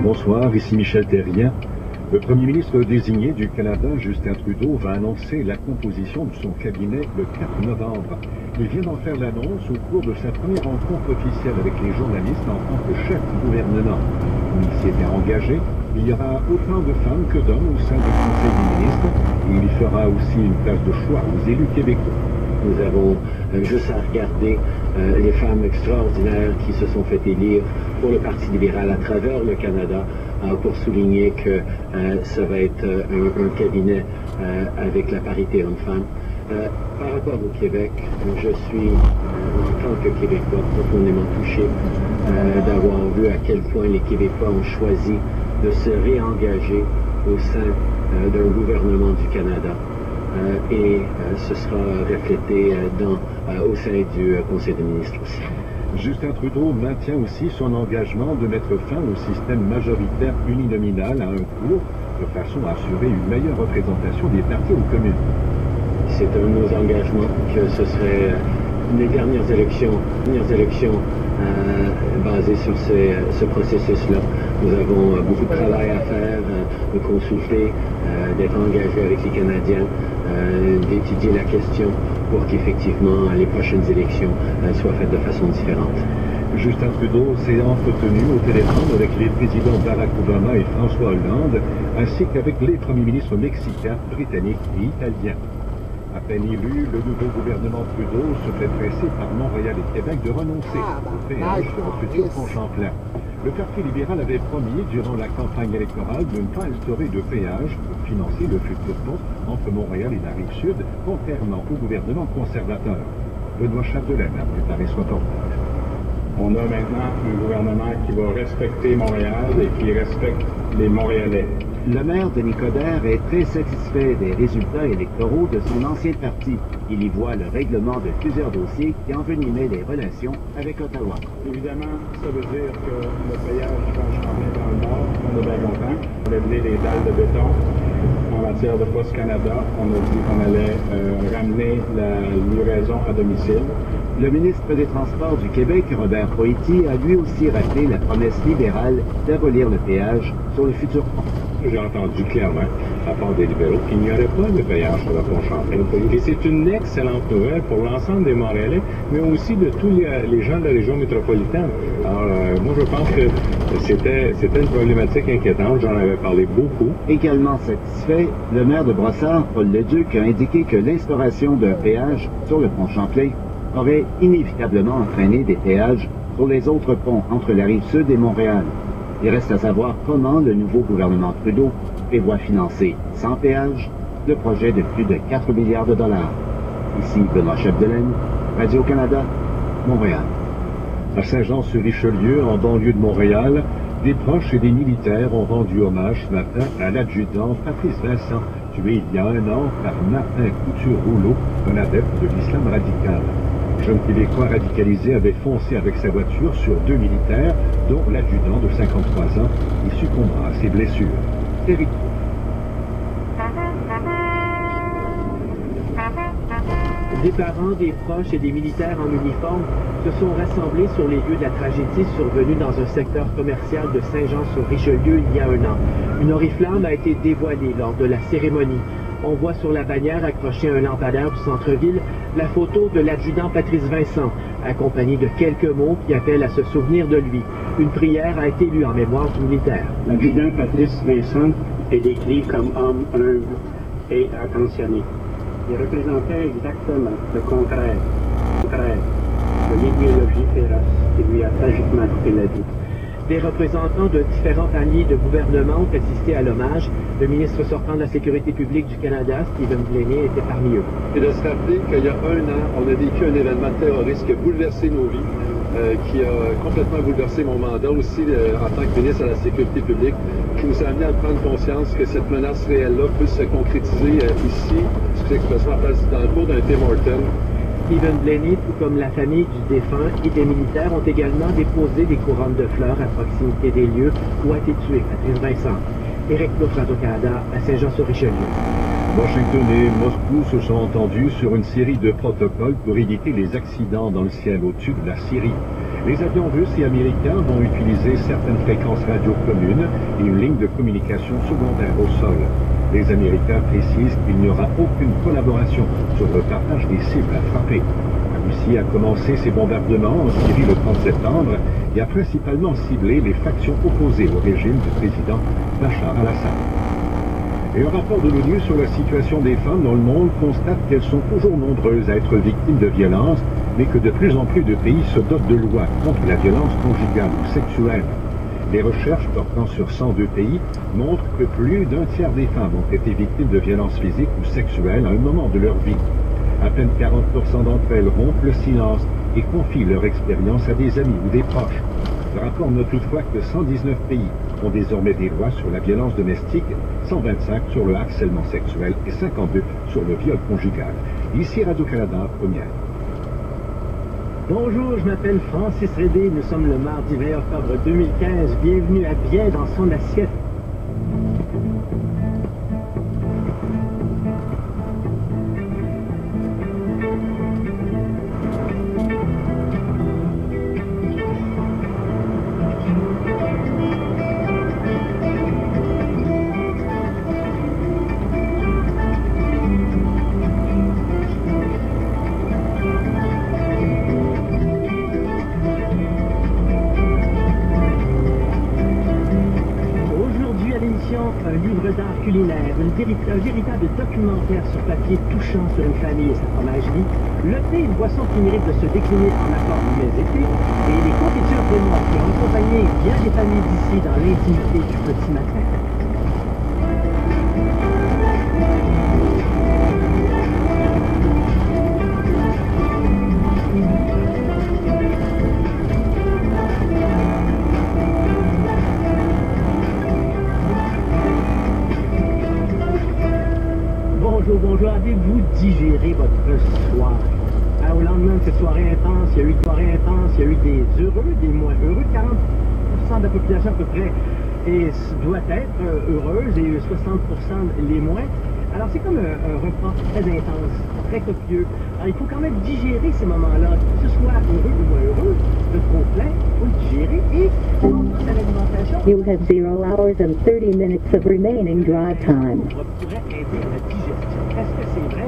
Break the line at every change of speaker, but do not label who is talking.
Bonsoir, ici Michel Terrien. Le Premier ministre désigné du Canada, Justin Trudeau, va annoncer la composition de son cabinet le 4 novembre. Il vient d'en faire l'annonce au cours de sa première rencontre officielle avec les journalistes en tant que chef du gouvernement. Il s'y était engagé. Il y aura autant de femmes que d'hommes au sein du Conseil des ministres et il fera aussi une place de choix aux élus québécois.
Nous avons juste à regarder les femmes extraordinaires qui se sont fait élire pour le Parti libéral à travers le Canada pour souligner que ça va être un cabinet avec la parité homme-femme. Par rapport au Québec, je suis, en tant que Québécois, profondément touché d'avoir vu à quel point les Québécois ont choisi de se réengager au sein d'un gouvernement du Canada. Ce sera reflété au sein du Conseil des ministres aussi.
Justin Trudeau maintient aussi son engagement de mettre fin au système majoritaire uninominal à un cours, de façon à assurer une meilleure représentation des partis aux communes.
C'est un de nos engagements que ce serait les dernières élections basées sur ce processus-là. Nous avons beaucoup de travail à faire, de consulter, d'être engagés avec les Canadiens, d'étudier la question pour qu'effectivement les prochaines élections soient faites de façon différente.
Justin Trudeau s'est entretenu au téléphone avec les présidents Barack Obama et François Hollande, ainsi qu'avec les premiers ministres mexicains, britanniques et italiens. À peine élu, le nouveau gouvernement Trudeau se fait presser par Montréal et Québec de renoncer au péage sur le futur pont Champlain. Le Parti libéral avait promis, durant la campagne électorale, de ne pas instaurer de péage pour financer le futur pont entre Montréal et la Rive-Sud, contrairement au gouvernement conservateur. Benoît Chapdelaine a préparé ce reportage.
On a maintenant un gouvernement qui va respecter Montréal et qui respecte les Montréalais.
Le maire Denis Coderre est très satisfait des résultats électoraux de son ancien parti. Il y voit le règlement de plusieurs dossiers qui envenimaient les relations avec Ottawa.
Évidemment, ça veut dire que le péage Pont-Champlain dans le Nord, on est bien content. On a levé les dalles de béton. En matière de Poste Canada, on a dit qu'on allait ramener la livraison à domicile.
Le ministre des Transports du Québec, Robert Poitier, a lui aussi rappelé la promesse libérale d'abolir le péage sur le futur pont.
J'ai entendu clairement, à part des libéraux, qu'il n'y aurait pas de péage sur le pont Champlain. Et c'est une excellente nouvelle pour l'ensemble des Montréalais, mais aussi de tous les gens de la région métropolitaine. Alors, moi, je pense que c'était une problématique inquiétante. J'en avais parlé beaucoup.
Également satisfait, le maire de Brossard, Paul Leduc, a indiqué que l'instauration d'un péage sur le pont Champlain aurait inévitablement entraîné des péages sur les autres ponts entre la Rive-Sud et Montréal. Il reste à savoir comment le nouveau gouvernement Trudeau prévoit financer, sans péage, le projet de plus de 4 milliards de dollars. Ici Benoît Chapdelaine, Radio-Canada, Montréal.
À Saint-Jean-sur-Richelieu, en banlieue de Montréal, des proches et des militaires ont rendu hommage ce matin à l'adjudant Patrice Vincent, tué il y a 1 an par Martin Couture-Rouleau, un adepte de l'islam radical. Le jeune Québécois radicalisé avait foncé avec sa voiture sur 2 militaires, dont l'adjudant de 53 ans. Il succombera à ses blessures. Éric.
Des parents, des proches et des militaires en uniforme se sont rassemblés sur les lieux de la tragédie survenue dans un secteur commercial de Saint-Jean-sur-Richelieu il y a 1 an. Une oriflamme a été dévoilée lors de la cérémonie. On voit sur la bannière accrochée à un lampadaire du centre-ville la photo de l'adjudant Patrice Vincent, accompagnée de quelques mots qui appellent à se souvenir de lui. Une prière a été lue en mémoire du militaire.
L'adjudant Patrice Vincent est décrit comme homme humble et attentionné. Il représentait exactement le contraire de l'idéologie féroce qui lui a tragiquement coûté la vie.
Des représentants de différents paliers de gouvernement ont assisté à l'hommage. Le ministre sortant de la Sécurité publique du Canada, Stephen Blaney, était parmi eux.
Et de se rappeler qu'il y a 1 an, on a vécu un événement terroriste qui a bouleversé nos vies, qui a complètement bouleversé mon mandat aussi en tant que ministre de la Sécurité publique, qui nous a amené à prendre conscience que cette menace réelle-là peut se concrétiser ici, dans le cours d'un Tim Hortons.
Stephen Blaney, tout comme la famille du défunt et des militaires, ont également déposé des couronnes de fleurs à proximité des lieux où a été tué Patrice Vincent. Éric Plouffe, Radio-Canada, à Saint-Jean-sur-Richelieu.
Washington et Moscou se sont entendus sur une série de protocoles pour éviter les accidents dans le ciel au-dessus de la Syrie. Les avions russes et américains vont utiliser certaines fréquences radio communes et une ligne de communication secondaire au sol. Les Américains précisent qu'il n'y aura aucune collaboration sur le partage des cibles à frapper. La Russie a commencé ses bombardements en Syrie le 30 septembre et a principalement ciblé les factions opposées au régime du président Bachar al-Assad. Et un rapport de l'ONU sur la situation des femmes dans le monde constate qu'elles sont toujours nombreuses à être victimes de violences, mais que de plus en plus de pays se dotent de lois contre la violence conjugale ou sexuelle. Les recherches portant sur 102 pays montrent que plus d'un tiers des femmes ont été victimes de violences physiques ou sexuelles à un moment de leur vie. À peine 40% d'entre elles rompent le silence et confient leur expérience à des amis ou des proches. Le rapport note toutefois que 119 pays ont désormais des lois sur la violence domestique, 125 sur le harcèlement sexuel et 52 sur le viol conjugal. Ici Radio-Canada, première.
Bonjour, je m'appelle Francis Rédé. Nous sommes le mardi 20 octobre 2015. Bienvenue à Bien dans son assiette. Un livre d'art culinaire, un véritable documentaire sur papier touchant sur une famille et sa fromagerie, le thé, une boisson qui mérite de se décliner en accord du mes été, et les confitures de noix qui ont accompagné bien des familles d'ici dans l'intimité du petit matin. Bonjour, avez-vous digéré votre soir? Au lendemain de cette soirée intense, il y a eu une soirée intense, il y a eu des heureux, des moins heureux, 40% de la population à peu près doit être heureuse et 60% les moins. Alors c'est comme un repas très intense, très copieux. Alors il faut quand même digérer ces moments-là, que ce soit heureux ou moins heureux, le trop plein, il faut le digérer et on pense à l'alimentation.
You have 0 hours and 30 minutes of remaining drive time.
Pourrait aider à la digestion. Est-ce que c'est vrai?